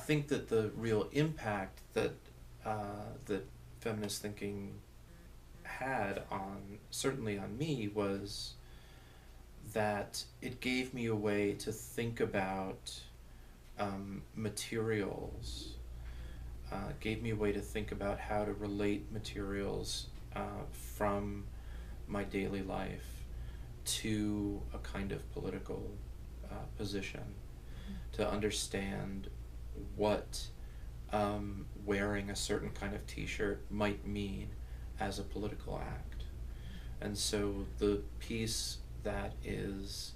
think that the real impact that that feminist thinking had on, certainly on me, was that it gave me a way to think about materials, gave me a way to think about how to relate materials from my daily life to a kind of political position, to understand what wearing a certain kind of t-shirt might mean as a political act. And so the piece that is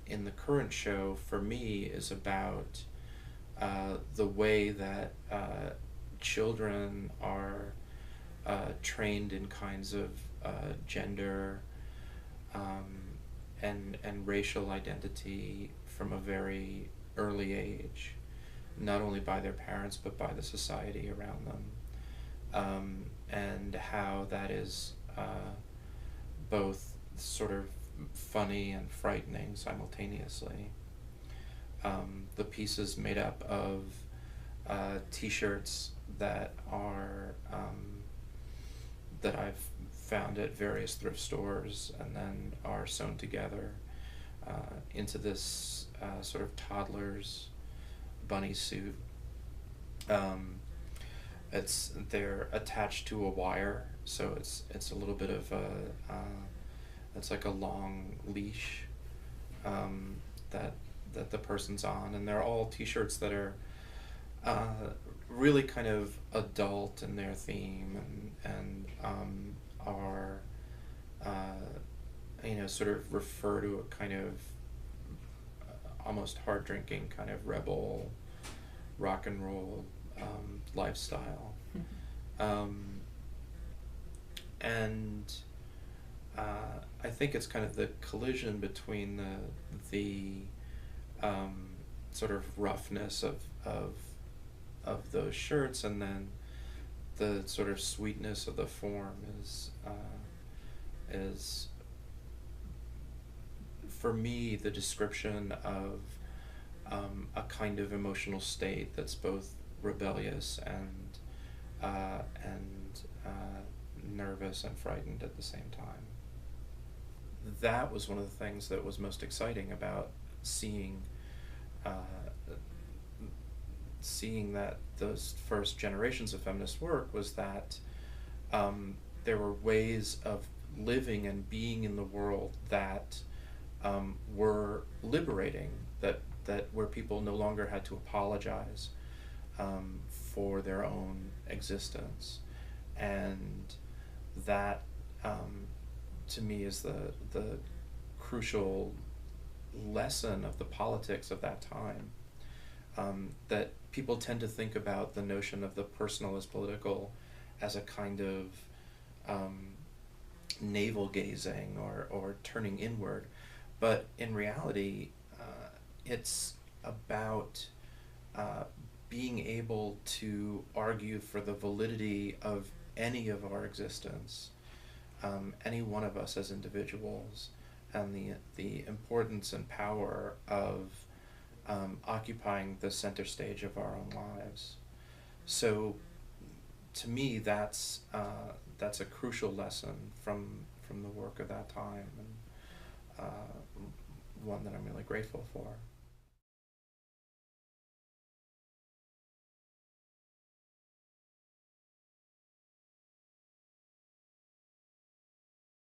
in the current show for me is about the way that children are trained in kinds of gender and racial identity from a very early age, not only by their parents but by the society around them, and how that is both sort of funny and frightening simultaneously. The piece is made up of t-shirts that are that I've found at various thrift stores and then are sewn together into this sort of toddler's bunny suit. They're attached to a wire, so it's a little bit of a it's like a long leash that the person's on, and they're all t-shirts that are really kind of adult in their theme, and are sort of refer to a kind of almost hard drinking kind of rebel rock and roll lifestyle. And I think it's kind of the collision between the sort of roughness of those shirts and then the sort of sweetness of the form is for me the description of a kind of emotional state that's both rebellious and nervous and frightened at the same time. That was one of the things that was most exciting about seeing that those first generations of feminist work was that there were ways of living and being in the world that were liberating, that where people no longer had to apologize for their own existence, and that to me is the crucial lesson of the politics of that time, that people tend to think about the notion of the personal as political as a kind of navel gazing or turning inward, but in reality it's about being able to argue for the validity of any of our existence, any one of us as individuals, and the importance and power of occupying the center stage of our own lives. So to me that's a crucial lesson from the work of that time, and one that I'm really grateful for.